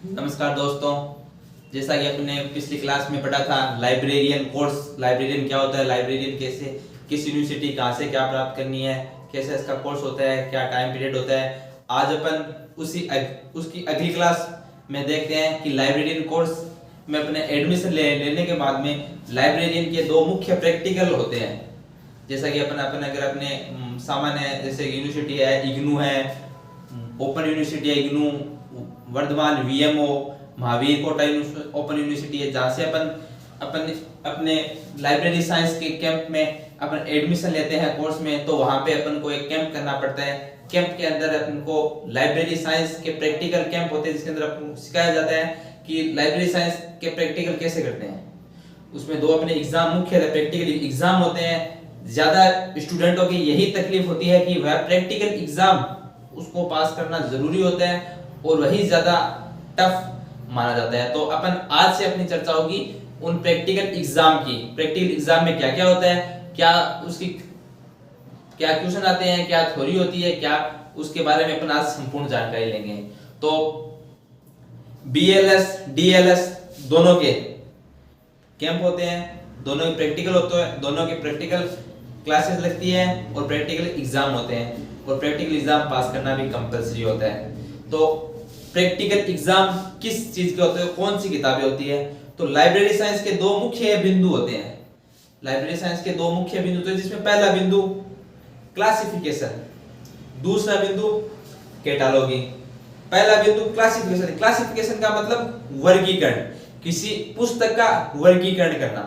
नमस्कार दोस्तों। जैसा कि अपने पिछली क्लास में पढ़ा था लाइब्रेरियन कोर्स, लाइब्रेरियन क्या होता है, लाइब्रेरियन कैसे, किस यूनिवर्सिटी कहाँ से क्या प्राप्त करनी है, कैसे इसका कोर्स होता है, क्या टाइम पीरियड होता है। आज अपन उसकी अगली क्लास में देखते हैं कि लाइब्रेरियन कोर्स में अपने एडमिशन लेने के बाद में लाइब्रेरियन के दो मुख्य प्रैक्टिकल होते हैं। जैसा कि अपन अपन अगर अपने सामान्य जैसे यूनिवर्सिटी है, इग्नू है, ओपन यूनिवर्सिटी है IGNOU, Vardhaman VMO, Mahavir Kota open university है, जहाँ से अपन अपन अपने लाइब्रेरी साइंस के कैंप में अपन एडमिशन लेते हैं कोर्स में। तो वहाँ पे अपन को एक कैंप करना पड़ता है। कैंप के अंदर अपन को लाइब्रेरी साइंस के प्रैक्टिकल कैंप होते हैं, जिसके अंदर अपन सिखाया जाता है कि लाइब्रेरी साइंस के प्रैक्टिकल कैसे करते हैं। उसमें दो अपने एग्जाम मुख्य प्रैक्टिकल एग्जाम होते हैं। ज्यादा स्टूडेंटों की यही तकलीफ होती है कि वह प्रैक्टिकल एग्जाम उसको पास करना जरूरी होता है और वही ज्यादा टफ माना जाता है। तो अपन आज से अपनी चर्चा होगी उन प्रैक्टिकल एग्जाम की। प्रैक्टिकल एग्जाम में क्या क्या होता है, क्या उसकी क्या क्वेश्चन आते हैं, क्या थ्योरी होती है, क्या उसके बारे में अपन आज संपूर्ण जानकारी लेंगे। तो बीएलएस डीएलएस दोनों के कैंप होते हैं, दोनों के प्रैक्टिकल होते हैं, दोनों के प्रैक्टिकल क्लासेस लगती है और प्रैक्टिकल एग्जाम होते हैं और प्रैक्टिकल एग्जाम पास करना भी कंपलसरी होता है। तो प्रैक्टिकल एग्जाम किस चीज के होते हैं, कौन सी किताबें होती है। तो लाइब्रेरी साइंस के दो मुख्य बिंदु होते हैं। लाइब्रेरी साइंस के दो मुख्य बिंदु होते हैं, जिसमें पहला बिंदु क्लासिफिकेशन, दूसरा बिंदु कैटालॉगिंग। पहला बिंदु क्लासिफिकेशन। क्लासिफिकेशन का मतलब वर्गीकरण, किसी पुस्तक का वर्गीकरण करना।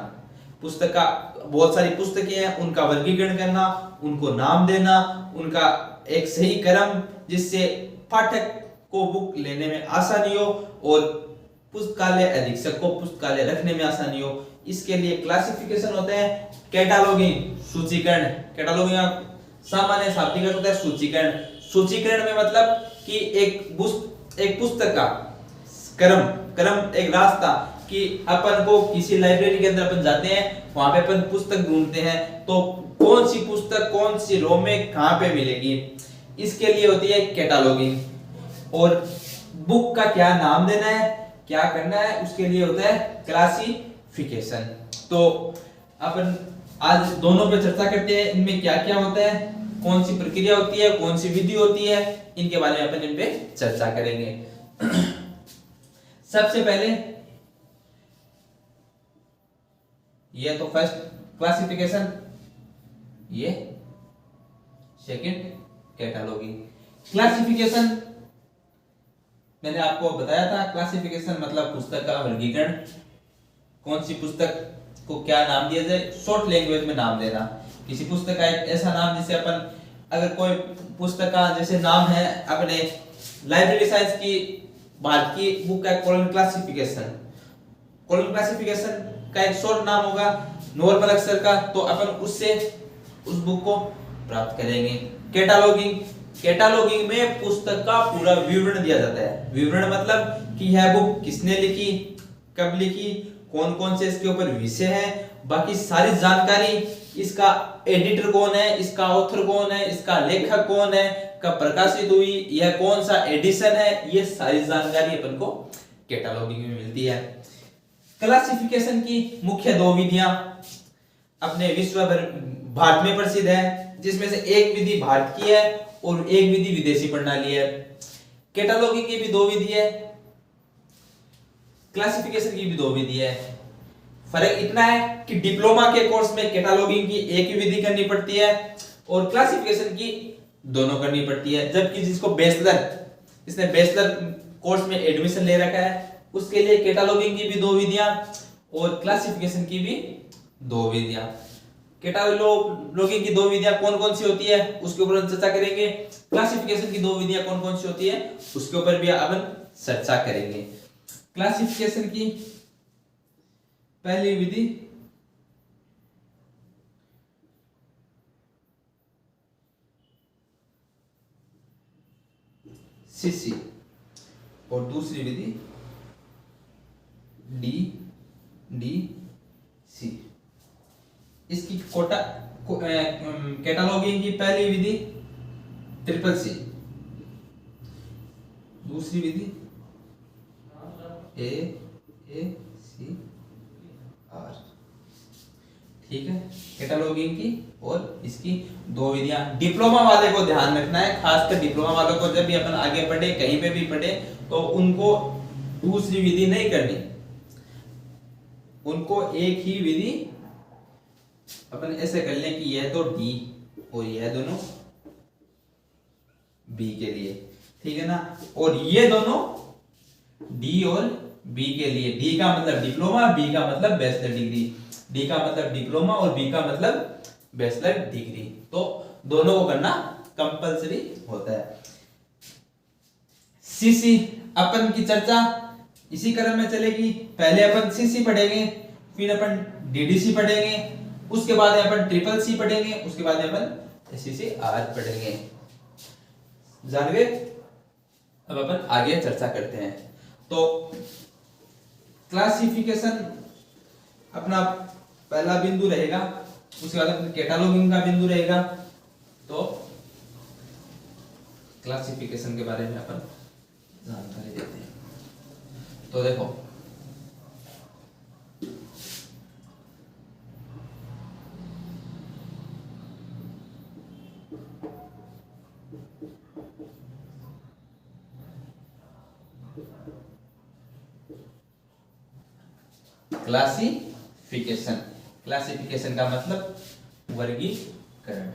पुस्तक का बहुत सारी पुस्तकें हैं, उनका वर्गीकरण करना, उनको नाम देना, उनका एक सही क्रम, जिससे पाठक को बुक लेने में आसानी हो और पुस्तकालय अधीक्षक को पुस्तकालय रखने में आसानी हो, इसके लिए क्लासिफिकेशन होता है। कैटालॉगिंग सूचीकरण। कैटालॉगिंग सामान्य शाब्दिक अर्थ होता है सूचीकरण। सूचीकरण में मतलब कि एक पुस्तक का क्रम एक रास्ता, कि अपन को किसी लाइब्रेरी के अंदर अपन जाते हैं, वहां पे अपन पुस्तक ढूंढते हैं, तो कौन सी पुस्तक कौन सी रो में कहां पे मिलेगी, इसके लिए होती है कैटालॉगिंग। और बुक का क्या नाम देना है, क्या करना है, उसके लिए होता है क्लासिफिकेशन। तो अपन आज दोनों पे चर्चा करते हैं, इनमें क्या क्या होता है, कौन सी प्रक्रिया होती है, कौन सी विधि होती है, इनके बारे में अपन इन पे चर्चा करेंगे। सबसे पहले ये तो फर्स्ट क्लासिफिकेशन, ये सेकंड कैटालॉगिंग। क्लासिफिकेशन मैंने आपको बताया था, क्लासिफिकेशन मतलब पुस्तक का वर्गीकरण, कौन सी पुस्तक को क्या नाम दिया जाए, शॉर्ट लैंग्वेज में नाम देना। किसी पुस्तक का एक ऐसा नाम जिसे अपन, अगर कोई पुस्तक का जैसे नाम है अपने लाइब्रेरी साइंस की भारत की बुक का कॉलम क्लासिफिकेशन, कॉलम क्लासिफिकेशन का एक शॉर्ट नाम होगा नॉर्मल अक्षर का, तो अपन उससे उस बुक को प्राप्त करेंगे। कैटालॉगिंग, कैटालॉगिंग में पुस्तक का पूरा विवरण दिया जाता है। विवरण मतलब कि यह बुक किसने लिखी, कब लिखी, कौन कौन से इसके ऊपर विषय है, बाकी सारी जानकारी, इसका एडिटर कौन है, इसका ऑथर कौन है, इसका लेखक कौन है, कब प्रकाशित हुई, यह कौन सा एडिशन है, ये सारी जानकारी अपन को कैटालॉगिंग में मिलती है। क्लासिफिकेशन की मुख्य दो विधियां अपने विश्व भर भारत में प्रसिद्ध है, जिसमें से एक विधि भारत की है और एक विधि विदेशी प्रणाली है। कैटालॉगिंग की भी दो विधि है, क्लासिफिकेशन की भी दो विधि है। फर्क इतना है कि डिप्लोमा के कोर्स में कैटालॉगिंग की एक ही विधि करनी पड़ती है और क्लासिफिकेशन की दोनों करनी पड़ती है। जबकि जिसको इसने बैचलर कोर्स में एडमिशन ले रखा है, उसके लिए कैटालॉगिंग की भी दो विधियां और क्लासिफिकेशन की भी दो विधियां। कैटालॉगिंग की दो विधियां कौन कौन सी होती है उसके ऊपर हम चर्चा करेंगे। क्लासिफिकेशन की दो विधियां कौन कौन सी होती है उसके ऊपर भी अपन चर्चा करेंगे। क्लासिफिकेशन की पहली विधि सीसी और दूसरी विधि डी डी सी। इसकी कैटालॉगिंग की पहली विधि ट्रिपल सी, दूसरी विधि AACR, ठीक है, कैटलॉगिंग की और इसकी दो विधियां। डिप्लोमा वाले को ध्यान रखना है, खासकर डिप्लोमा वालों को जब भी अपन आगे पढ़े कहीं पे भी पढ़े तो उनको दूसरी विधि नहीं करनी, उनको एक ही विधि अपन ऐसे कर लें कि यह तो डी और यह दोनों बी के लिए, ठीक है ना, और ये दोनों डी और बी के लिए। डी का मतलब डिप्लोमा, बी का मतलब बैचलर डिग्री, डी का मतलब डिप्लोमा और बी का मतलब बैचलर डिग्री, तो दोनों को करना कंपलसरी होता है। सीसी अपन की चर्चा इसी क्रम में चलेगी, पहले अपन सीसी पढ़ेंगे, फिर अपन डीडीसी पढ़ेंगे, उसके बाद अपन ट्रिपल सी पढ़ेंगे, उसके बाद अपन एससीआर पढ़ेंगे। जान गए? अब अपन आगे चर्चा करते हैं। तो क्लासिफिकेशन अपना पहला बिंदु रहेगा, उसके बाद अपन कैटलॉगिंग का बिंदु रहेगा। तो क्लासिफिकेशन के बारे में अपन जानकारी देते हैं। तो देखो, क्लासिफिकेशन, क्लासिफिकेशन का मतलब वर्गीकरण।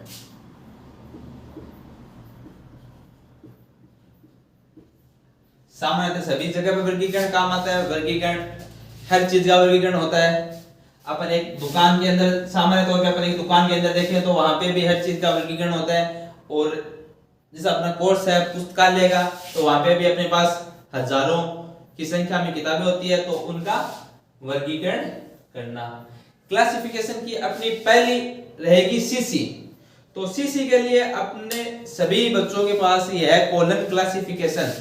सामान्यतः सभी जगह पे वर्गीकरण काम आता है, वर्गीकरण हर चीज का वर्गीकरण होता है। अपन एक दुकान के अंदर, सामान्य तौर पे अपन एक दुकान के अंदर देखें तो वहां पे भी हर चीज का वर्गीकरण होता है, और जैसे अपना कोर्स है पुस्तकालय का, तो वहां पे भी अपने पास हजारों की संख्या में किताबें होती है, तो उनका वर्गीकरण करना। क्लासिफिकेशन की अपनी पहली रहेगी सीसी। तो सीसी के लिए अपने सभी बच्चों के पास ये है कॉलम क्लासिफिकेशन।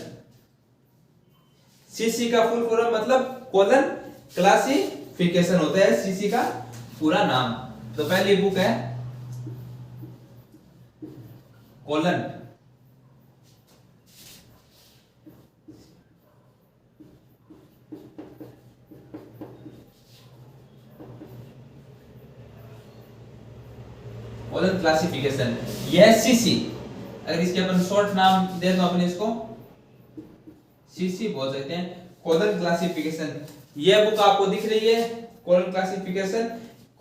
सीसी का फुल फॉर्म मतलब कॉलम क्लासिफिकेशन होता है, सीसी का पूरा नाम। तो पहली बुक है कॉलम कॉलम क्लासिफिकेशन, यह सीसी। अगर इसके अपन शॉर्ट नाम दे तो अपन इसको सीसी बोल सकते हैं, कॉलम क्लासिफिकेशन। यह बुक आपको दिख रही है column classification,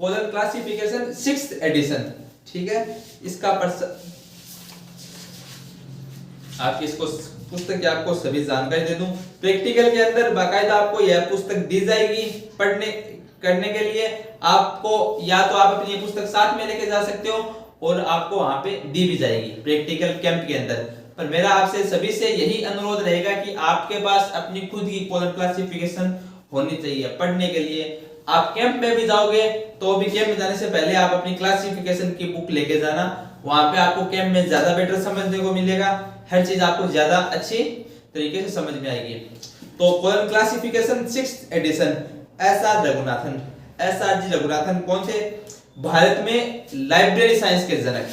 column classification 6th edition, ठीक है। इसका आप इसको पुस्तक की आपको सभी जानकारी दे दूं, प्रैक्टिकल के अंदर बाकायदा आपको यह पुस्तक दी जाएगी पढ़ने करने के लिए। आपको या तो आप अपनी ये पुस्तक साथ में लेके जा सकते हो, और आपको वहां पे दी भी जाएगी प्रैक्टिकल कैंप के अंदर। पर मेरा आपसे सभी से यही अनुरोध रहेगा कि आपके पास अपनी खुद की कॉलम क्लासिफिकेशन होनी चाहिए पढ़ने के लिए। आप कैंप में भी जाओगे तो भी कैंप में जाने से पहले आप अपनी क्लासिफिकेशन की बुक लेके जाना, वहां पे आपको कैंप में ज्यादा बेटर समझने को मिलेगा, हर चीज आपको ज्यादा अच्छी तरीके से समझ में आएगी। तो colon classification 6th edition, SR Raghunathan. SR ji Raghunathan कौन थे? भारत में लाइब्रेरी साइंस के जनक।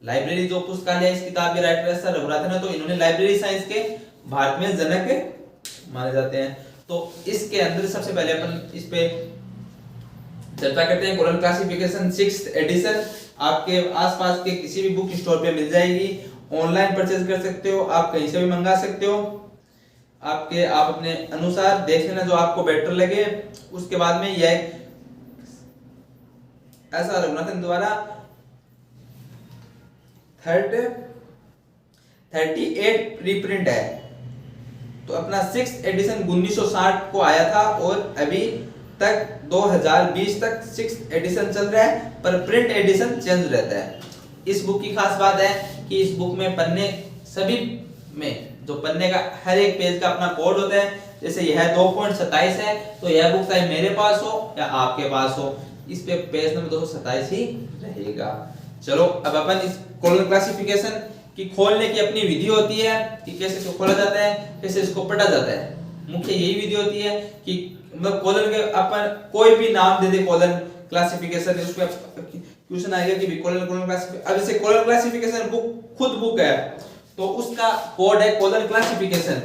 लाइब्रेरी जो पुस्तकालय इस किताब के राइटर एसआर रघुनाथन है, तो इन्होंने लाइब्रेरी साइंस के भारत में जनक माने जाते हैं। तो इसके अंदर सबसे पहले अपन इस पे चर्चा करते हैं। कॉलम क्लासिफिकेशन 6th एडिशन आपके आसपास के किसी भी बुक स्टोर पे मिल जाएगी, ऑनलाइन परचेज कर सकते हो, आप कहीं से भी मंगा सकते हो। आप अपने अनुसार देख लेना जो आपको बेटर लगे। उसके बाद में यह ऐसा रघुनाथन द्वारा 38 प्रीप्रिंट है। तो अपना 6th एडिशन 1960 को आया था, और अभी तक 2020 तक 6th एडिशन चल रहा है, पर प्रिंट एडिशन चेंज रहता है। इस बुक की खास बात है कि इस बुक में पन्ने सभी में जो पन्ने का हर एक पेज का अपना कोड होता है। जैसे यह 2.27 है, तो यह बुक चाहे मेरे पास हो या आपके पास हो, इस पे पेज नंबर 227 ही रहेगा। चलो अब अपन इस कॉलम क्लासिफिकेशन की खोलने की अपनी विधि होती है कि कैसे इसको खोला जाता है, कैसे इसको पढ़ा जाता है। मुख्य यही विधि होती है कि मतलब कॉलम के अपन कोई भी नाम दे दे कॉलम क्लासिफिकेशन, उस पे क्वेश्चन आएगा कि कॉलम क्लासिफिकेशन। अब जैसे कॉलम क्लासिफिकेशन बुक खुद बुक है, तो उसका कोड है कॉलम क्लासिफिकेशन,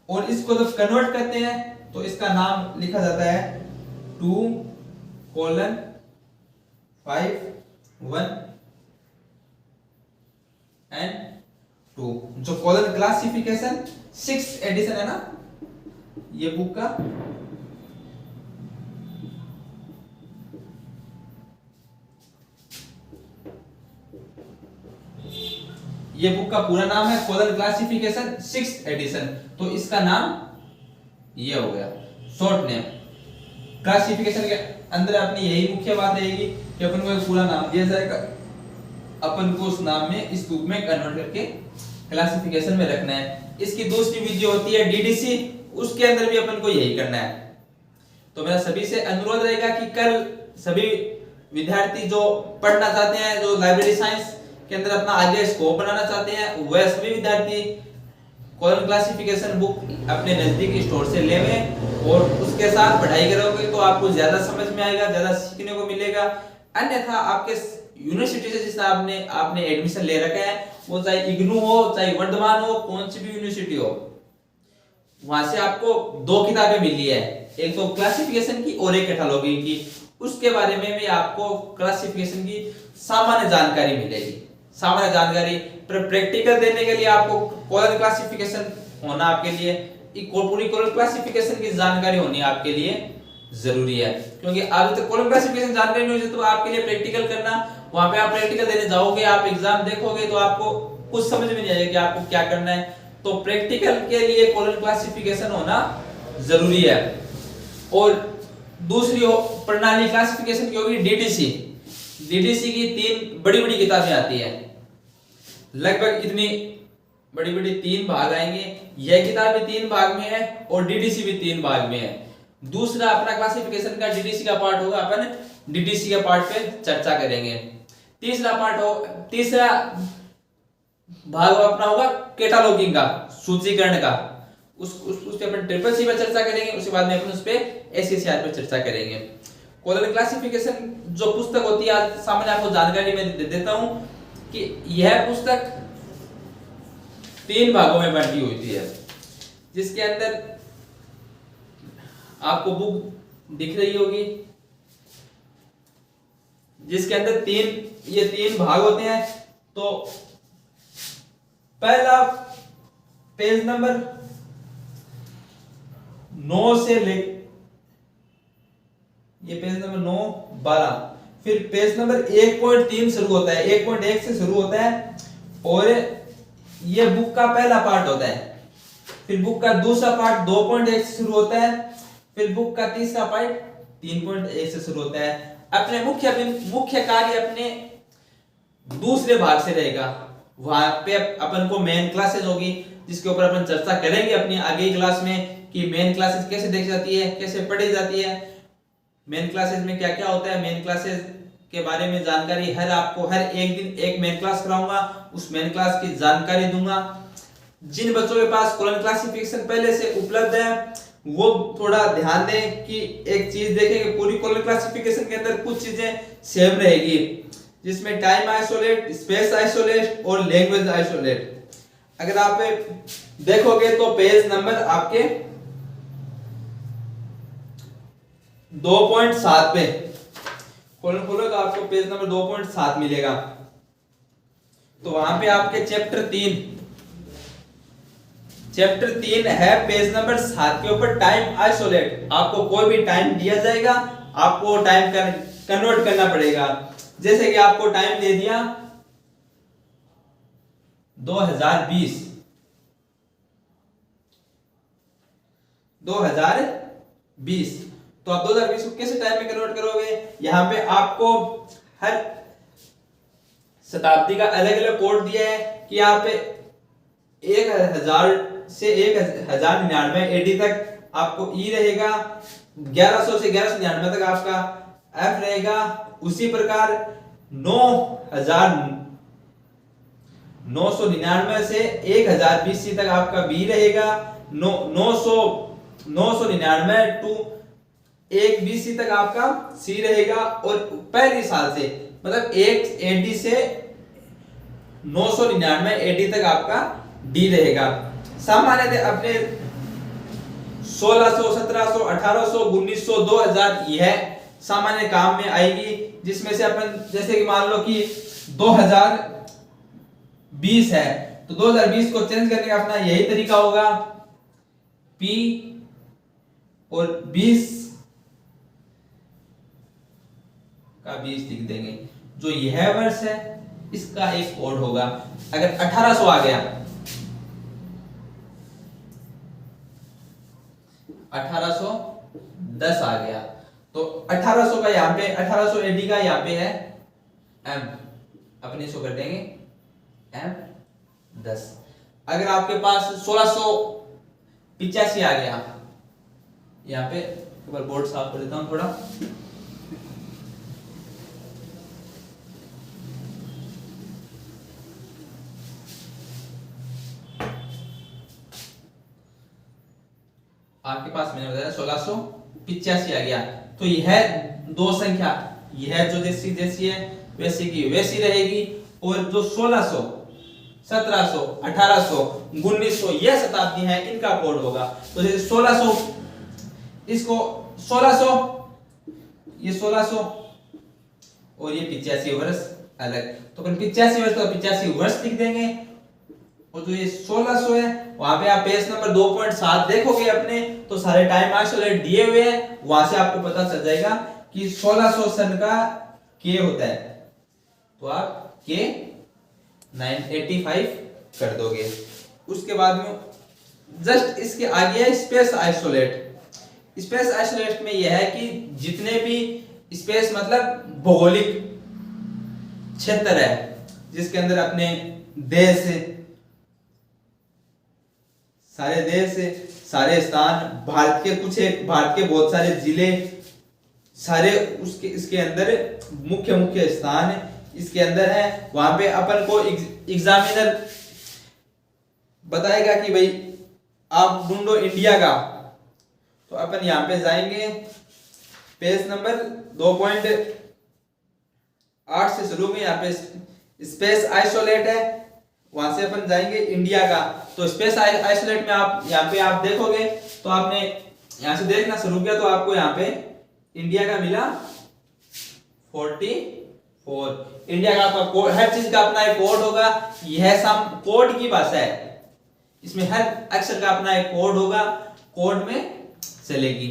और इसको जब कन्वर्ट करते हैं तो इसका नाम लिखा जाता है 2:5:1 एंड 2। जो कॉलम क्लासिफिकेशन 6th एडिशन है ना ये बुक का, ये बुक का पूरा नाम है कॉलम क्लासिफिकेशन 6th एडिशन। तो इसका नाम ये हो गया शॉर्ट नेम। क्लासिफिकेशन के अंदर अपनी यही मुख्य बात रहेगी कि अपन को एक पूरा नाम दिया जाएगा, अपन को उस नाम में इस बुक में कन्वर्ट करके क्लासिफिकेशन में रखना है। इसकी दूसरी विधि होती है डीडीसी, उसके अंदर भी अपन को यही करना है। तो मेरा सभी से अनुरोध रहेगा कि कल सभी विद्यार्थी जो पढ़ना चाहते हैं, जो लाइब्रेरी साइंस के अंदर अपना आगे स्कोप बनाना चाहते हैं, वह सभी विद्यार्थी कॉलम क्लासिफिकेशन बुक अपने नजदीकी स्टोर से लेवें और उसके साथ पढ़ाई करोगे तो आपको ज्यादा समझ में आएगा, ज्यादा सीखने को मिलेगा। अन्यथा आपके यूनिवर्सिटी से जिससे आपने एडमिशन ले रखा है, वो चाहे इग्नू हो, चाहे वर्धमान हो, कौन सी भी यूनिवर्सिटी हो, वहां से आपको दो किताबें मिली है, एक तो क्लासिफिकेशन की और एक कैटालॉगिंग की। उसके बारे में भी आपको क्लासिफिकेशन की सामान्य जानकारी मिलेगी। सामान्य जानकारी पर प्रैक्टिकल देने के लिए आपको कॉलम क्लासिफिकेशन होना आपके लिए पूरी कॉलम क्लासिफिकेशन की जानकारी होनी आपके लिए जरूरी है, क्योंकि अभी तक कॉलम क्लासिफिकेशन जानकारी नहीं होती तो आपके लिए प्रैक्टिकल करना, वहां पे आप प्रैक्टिकल देने जाओगे, आप एग्जाम देखोगे तो आपको कुछ समझ में नहीं आएगा कि आपको क्या करना है। तो प्रैक्टिकल के लिए कॉलम क्लासिफिकेशन होना जरूरी है। और दूसरी प्रणाली क्लासिफिकेशन की होगी डीडीसी। डीडीसी की 3 बड़ी-बड़ी किताबें आती है, लगभग इतनी बड़ी-बड़ी 3 भाग आएंगे। यह किताब भी 3 भाग में है और डीडीसी भी 3 भाग में है। दूसरा अपना क्लासिफिकेशन का डीडीसी का पार्ट होगा, अपन डीडीसी के पार्ट पे चर्चा करेंगे। तीसरा भाग अपना होगा कैटालॉगिंग का, सूचीकरण का, उस पे अपन ट्रिपल सी पे चर्चा करेंगे। उसके बाद में अपन उस पे एससीसीआर पे चर्चा करेंगे। कॉलम क्लासिफिकेशन जो पुस्तक होती है, आज सामान्य आपको जानकारी में दे देता हूं कि यह पुस्तक 3 भागों में बंटी हुई है, जिसके अंदर आपको बुक दिख रही होगी, जिसके अंदर 3 भाग होते हैं। तो पहला पेज नंबर 9 से ले, ये पेज नंबर 9, 12, फिर पेज नंबर 1.3 शुरू होता है, 1.1 से शुरू होता है और ये बुक का पहला पार्ट होता है। फिर बुक का दूसरा पार्ट 2.1 से शुरू होता है, फिर बुक का तीसरा पार्ट 3.1 से शुरू होता है। अपने मुख्य कार्य अपने दूसरे भाग से रहेगा, वहां पे अपन को मेन क्लासेस होगी, जिसके ऊपर अपन चर्चा करेंगे अपनी आगे क्लास में कि मेन क्लासेस कैसे देखी जाती है, कैसे पढ़ी जाती है, मेन क्लासेस में क्या क्या होता है। मेन क्लासेस के बारे में जानकारी आपको हर एक दिन एक मेन क्लास कराऊंगा, उस मेन क्लास की जानकारी दूंगा। जिन बच्चों के पास कॉलम क्लासिफिकेशन पहले से उपलब्ध है वो थोड़ा ध्यान दें कि एक चीज देखें कि पूरी कॉलम क्लासिफिकेशन के अंदर कुछ चीजें सेम रहेगी, जिसमें टाइम आइसोलेट, स्पेस आइसोलेट और लैंग्वेज आइसोलेट। अगर आप देखोगे तो पेज नंबर आपके 2.7 पे कॉलम खोलो तो आपको पेज नंबर 2.7 मिलेगा। तो वहां पे आपके चैप्टर 3 है, पेज नंबर 7 के ऊपर टाइम आइसोलेट। आपको कोई भी टाइम दिया जाएगा, आपको टाइम कन्वर्ट करना पड़ेगा। जैसे कि आपको टाइम दे दिया 2020, तो आप 2020 को कैसे टाइम में कन्वर्ट करोगे? यहां पे आपको हर शताब्दी का अलग अलग कोड दिया है कि आप 1000 से 1099 एडी तक आपको ई रहेगा, 1100 से 1199 तक आपका एफ रहेगा। उसी प्रकार 999 से 1000 BC तक आपका बी रहेगा, 999 टू 1 BC तक आपका सी रहेगा। और पहली साल से मतलब 1 AD से 999 AD तक आपका डी रहेगा। सामान्यतः अपने 1600, 1700, 1800, 1900, 2000 यह सामान्य काम में आएगी, जिसमें से अपन जैसे कि मान लो कि 2020 है तो 2020 को चेंज करने का अपना यही तरीका होगा, P और 20 का 20 लिख देंगे। जो यह वर्ष है इसका एक कोड होगा। अगर 1800 आ गया, 1810 आ गया तो 1800 का यहाँ पे 1800 AD का यहाँ पे है M, अपने इसको कर देंगे M10। अगर आपके पास 1685 आ गया, यहाँ पे एक बार बोर्ड साफ कर देता हूं थोड़ा, आपके पास मैंने बताया 1685 आ गया तो यह दो संख्या, यह जो जैसी जैसी है वैसी की वैसी रहेगी, और जो 1600, 1700, 1800, 1900 यह शताब्दी है, इनका कोड होगा। तो जैसे 1600, इसको 1600, ये 1600 और ये 85 वर्ष अलग, तो अपन 85 वर्ष तो 85 वर्ष लिख देंगे। और जो ये 1600 है वहां पे आप पेज नंबर 2.7 देखोगे अपने तो सारे टाइम आइसोलेट दिए हुए हैं, वहां से आपको पता चल जाएगा कि 1600 सन का के होता है, तो आप के 985 कर दोगे। उसके बाद में जस्ट इसके आगे है स्पेस आइसोलेट। स्पेस आइसोलेट में यह है कि जितने भी स्पेस मतलब भौगोलिक क्षेत्र है जिसके अंदर अपने देश, सारे देश, सारे स्थान, भारत के कुछ एक, भारत के बहुत सारे जिले, सारे उसके इसके अंदर मुख्य मुख्य स्थान इसके अंदर है। वहां पे अपन को एग्जामिनर बताएगा कि भाई आप ढूंढो इंडिया का, तो अपन यहां पे जाएंगे, पेज नंबर 2.8 से शुरू में यहाँ पे स्पेस आइसोलेट है, वहां से अपन जाएंगे इंडिया का। तो स्पेस आइसोलेट में आप यहाँ पे आप देखोगे तो आपने यहाँ से देखना शुरू किया तो आपको यहाँ पे इंडिया का मिला 44। इंडिया का आपका कोड, हर चीज का अपना एक कोड होगा, यह सब कोड की भाषा है, इसमें हर अक्षर का अपना एक कोड होगा, कोड में चलेगी,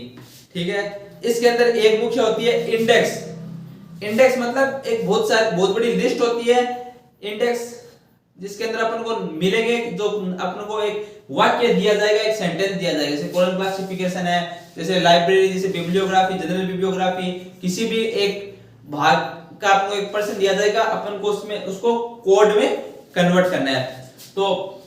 ठीक है। इसके अंदर एक मुख्य होती है इंडेक्स। इंडेक्स मतलब एक बहुत बड़ी लिस्ट होती है इंडेक्स, जिसके अंदर अपन को मिलेंगे, जो अपन को एक वाक्य दिया जाएगा, एक सेंटेंस दिया जाएगा। जैसे कॉलम क्लासिफिकेशन है, जैसे लाइब्रेरी, जैसे बिब्लियोग्राफी, जनरल बिब्लियोग्राफी, किसी भी एक भाग का अपन को एक पर्सन दिया जाएगा, अपन को उसमें उसको कोड में कन्वर्ट करना है। तो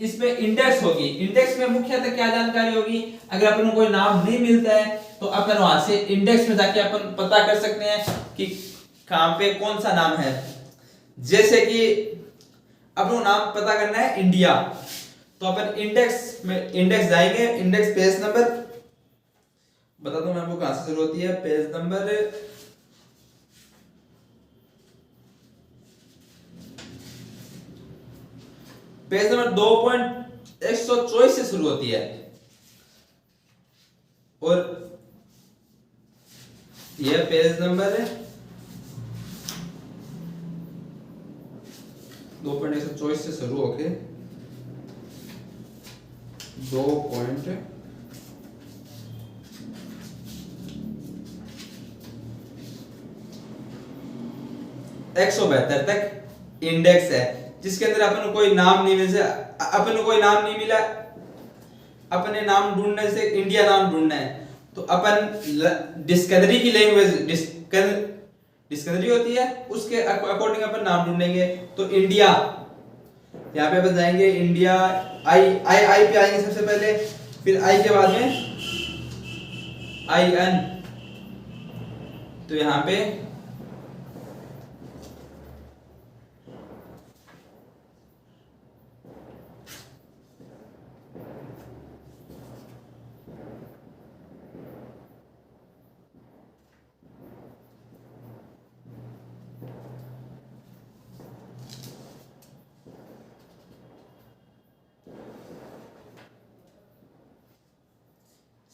इसमें इंडेक्स होगी। इंडेक्स में मुख्यतः क्या जानकारी होगी, अगर अपन को कोई नाम नहीं मिलता है तो अपन वहां से इंडेक्स में जाके अपन पता कर सकते हैं कि कहां पे कौन सा नाम है। जैसे कि अपन को नाम पता करना है इंडिया, तो अपन इंडेक्स में इंडेक्स जाएंगे, इंडेक्स पेज नंबर बता दो मैं आपको कहां से शुरू होती है, पेज नंबर 2.124 से शुरू होती है, और यह पेज नंबर 2.124 से शुरू होके 2.172 तक इंडेक्स है, जिसके अंदर अपन को कोई नाम नहीं मिल, अपन को कोई नाम नहीं मिला, अपने नाम ढूंढने से इंडिया नाम ढूंढना है, तो अपन डिक्शनरी की लैंग्वेज डिक्शनरी होती है उसके अकॉर्डिंग अपन नाम ढूंढेंगे। तो इंडिया, यहाँ पे अपन जाएंगे इंडिया, आई आई आई पे आएंगे सबसे पहले, फिर आई के बाद में आई एन, तो यहाँ पे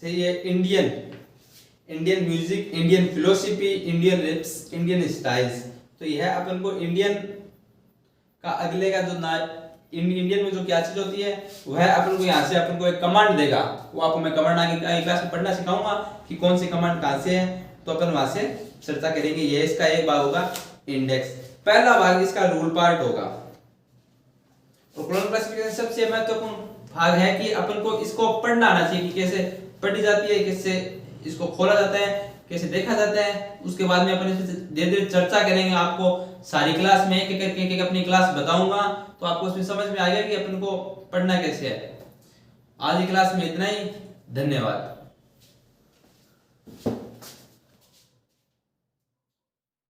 सही है Indian, Indian music, Indian philosophy, Indian rips, Indian styles. तो यह अपन को इंडियन का अगले का जो ना इंडियन में जो क्या चीज होती है वह अपन को यहाँ से अपन को एक कमांड देगा, वो आपको मैं कमांड आगे क्लास में पढ़ना सिखाऊंगा कि कौन सी कमांड कहाँ से है, तो अपन वहां से चर्चा करेंगे। ये इसका एक भाग होगा इंडेक्स, पहला भाग इसका रूल पार्ट होगा। और कॉलम क्लासिफिकेशन सबसे महत्वपूर्ण भाग है कि अपन को इसको पढ़ना आना चाहिए कि कैसे पढ़ी जाती है, कैसे इसको खोला जाता है, कैसे देखा जाता है। उसके बाद में अपन इस धीरे धीरे चर्चा करेंगे, आपको सारी क्लास में एक एक अपनी क्लास बताऊंगा, तो आपको उसमें समझ में आएगा कि अपन को पढ़ना कैसे है। आज की क्लास में इतना ही, धन्यवाद।